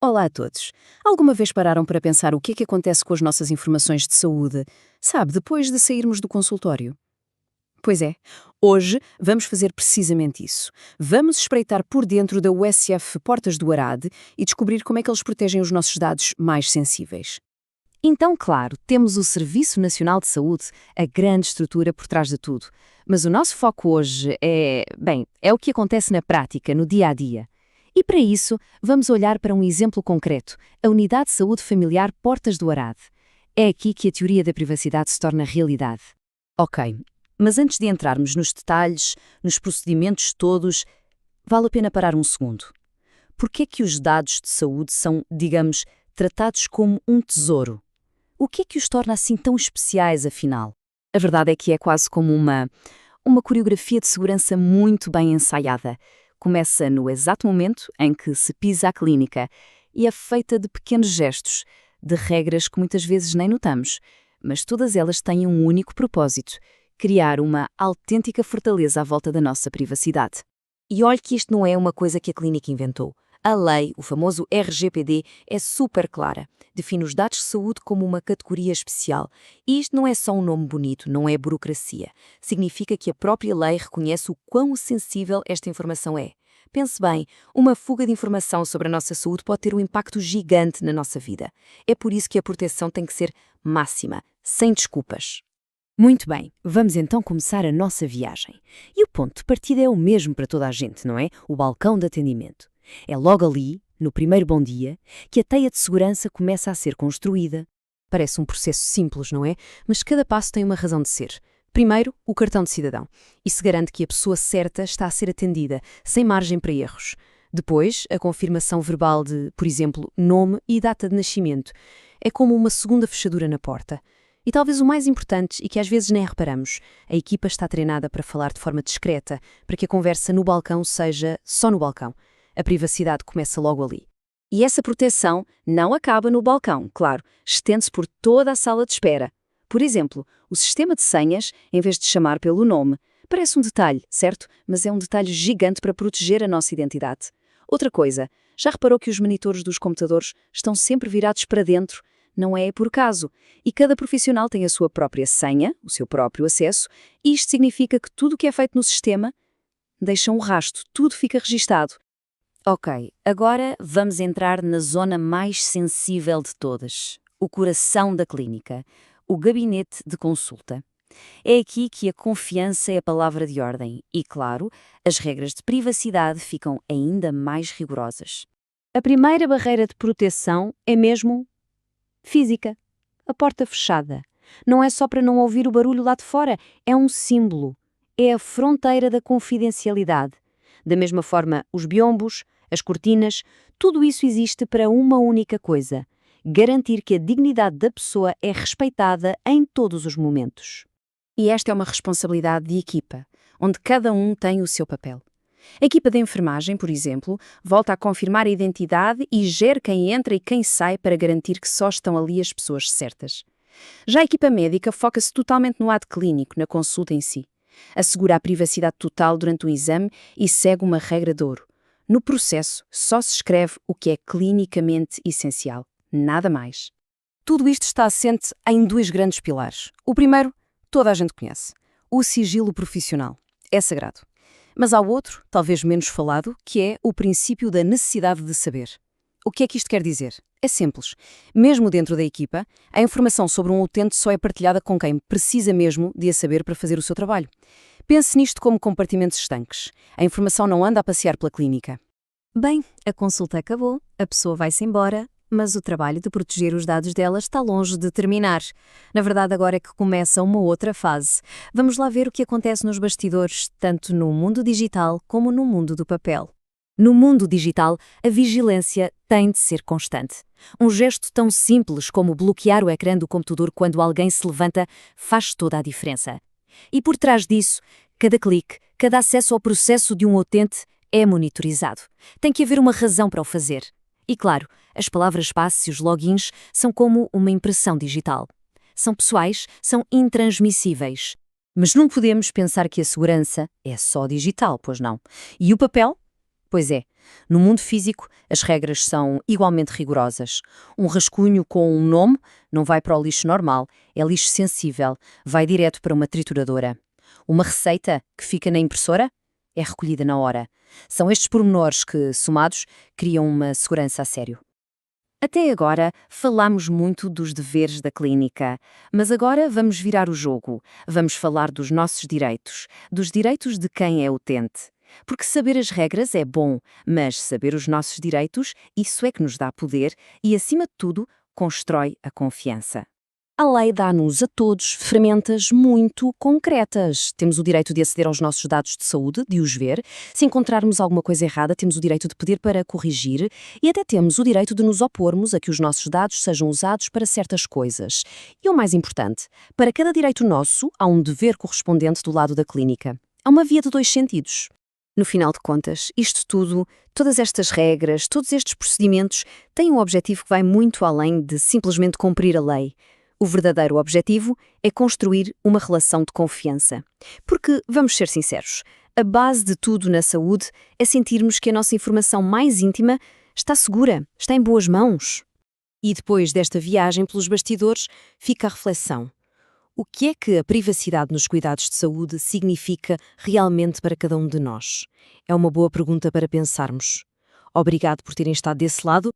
Olá a todos. Alguma vez pararam para pensar o que é que acontece com as nossas informações de saúde, sabe, depois de sairmos do consultório? Pois é, hoje vamos fazer precisamente isso. Vamos espreitar por dentro da USF Portas do Arade e descobrir como é que eles protegem os nossos dados mais sensíveis. Então, claro, temos o Serviço Nacional de Saúde, a grande estrutura por trás de tudo. Mas o nosso foco hoje é o que acontece na prática, no dia a dia. E para isso, vamos olhar para um exemplo concreto, a Unidade de Saúde Familiar Portas do Arade. É aqui que a teoria da privacidade se torna realidade. Ok, mas antes de entrarmos nos detalhes, nos procedimentos todos, vale a pena parar um segundo. Por que é que os dados de saúde são, digamos, tratados como um tesouro? O que é que os torna assim tão especiais, afinal? A verdade é que é quase como uma coreografia de segurança muito bem ensaiada. Começa no exato momento em que se pisa a clínica e é feita de pequenos gestos, de regras que muitas vezes nem notamos, mas todas elas têm um único propósito: criar uma autêntica fortaleza à volta da nossa privacidade. E olhe que isto não é uma coisa que a clínica inventou. A lei, o famoso RGPD, é super clara. Define os dados de saúde como uma categoria especial. E isto não é só um nome bonito, não é burocracia. Significa que a própria lei reconhece o quão sensível esta informação é. Pense bem, uma fuga de informação sobre a nossa saúde pode ter um impacto gigante na nossa vida. É por isso que a proteção tem que ser máxima, sem desculpas. Muito bem, vamos então começar a nossa viagem. E o ponto de partida é o mesmo para toda a gente, não é? O balcão de atendimento. É logo ali, no primeiro bom dia, que a teia de segurança começa a ser construída. Parece um processo simples, não é? Mas cada passo tem uma razão de ser. Primeiro, o cartão de cidadão. Isso garante que a pessoa certa está a ser atendida, sem margem para erros. Depois, a confirmação verbal de, por exemplo, nome e data de nascimento. É como uma segunda fechadura na porta. E talvez o mais importante, e que às vezes nem reparamos, a equipa está treinada para falar de forma discreta, para que a conversa no balcão seja só no balcão. A privacidade começa logo ali. E essa proteção não acaba no balcão, claro, estende-se por toda a sala de espera. Por exemplo, o sistema de senhas, em vez de chamar pelo nome, parece um detalhe, certo? Mas é um detalhe gigante para proteger a nossa identidade. Outra coisa, já reparou que os monitores dos computadores estão sempre virados para dentro? Não é por acaso. E cada profissional tem a sua própria senha, o seu próprio acesso, e isto significa que tudo o que é feito no sistema deixa um rastro, tudo fica registado. Ok, agora vamos entrar na zona mais sensível de todas, o coração da clínica, o gabinete de consulta. É aqui que a confiança é a palavra de ordem e, claro, as regras de privacidade ficam ainda mais rigorosas. A primeira barreira de proteção é mesmo física, a porta fechada. Não é só para não ouvir o barulho lá de fora, é um símbolo, é a fronteira da confidencialidade. Da mesma forma, os biombos, as cortinas, tudo isso existe para uma única coisa: garantir que a dignidade da pessoa é respeitada em todos os momentos. E esta é uma responsabilidade de equipa, onde cada um tem o seu papel. A equipa de enfermagem, por exemplo, volta a confirmar a identidade e gere quem entra e quem sai para garantir que só estão ali as pessoas certas. Já a equipa médica foca-se totalmente no ato clínico, na consulta em si. Assegura a privacidade total durante o exame e segue uma regra de ouro. No processo, só se escreve o que é clinicamente essencial, nada mais. Tudo isto está assente em dois grandes pilares. O primeiro, toda a gente conhece: o sigilo profissional. É sagrado. Mas há outro, talvez menos falado, que é o princípio da necessidade de saber. O que é que isto quer dizer? É simples. Mesmo dentro da equipa, a informação sobre um utente só é partilhada com quem precisa mesmo de a saber para fazer o seu trabalho. Pense nisto como compartimentos estanques. A informação não anda a passear pela clínica. Bem, a consulta acabou, a pessoa vai-se embora, mas o trabalho de proteger os dados dela está longe de terminar. Na verdade, agora é que começa uma outra fase. Vamos lá ver o que acontece nos bastidores, tanto no mundo digital como no mundo do papel. No mundo digital, a vigilância tem de ser constante. Um gesto tão simples como bloquear o ecrã do computador quando alguém se levanta faz toda a diferença. E por trás disso, cada clique, cada acesso ao processo de um utente é monitorizado. Tem que haver uma razão para o fazer. E claro, as palavras-passe e os logins são como uma impressão digital. São pessoais, são intransmissíveis. Mas não podemos pensar que a segurança é só digital, pois não. E o papel? Pois é, no mundo físico as regras são igualmente rigorosas. Um rascunho com um nome não vai para o lixo normal, é lixo sensível, vai direto para uma trituradora. Uma receita que fica na impressora é recolhida na hora. São estes pormenores que, somados, criam uma segurança a sério. Até agora falámos muito dos deveres da clínica, mas agora vamos virar o jogo. Vamos falar dos nossos direitos, dos direitos de quem é utente. Porque saber as regras é bom, mas saber os nossos direitos, isso é que nos dá poder e, acima de tudo, constrói a confiança. A lei dá-nos a todos ferramentas muito concretas. Temos o direito de aceder aos nossos dados de saúde, de os ver. Se encontrarmos alguma coisa errada, temos o direito de pedir para corrigir e até temos o direito de nos opormos a que os nossos dados sejam usados para certas coisas. E o mais importante, para cada direito nosso, há um dever correspondente do lado da clínica. Há uma via de dois sentidos. No final de contas, isto tudo, todas estas regras, todos estes procedimentos, têm um objetivo que vai muito além de simplesmente cumprir a lei. O verdadeiro objetivo é construir uma relação de confiança. Porque, vamos ser sinceros, a base de tudo na saúde é sentirmos que a nossa informação mais íntima está segura, está em boas mãos. E depois desta viagem pelos bastidores, fica a reflexão. O que é que a privacidade nos cuidados de saúde significa realmente para cada um de nós? É uma boa pergunta para pensarmos. Obrigado por terem estado desse lado.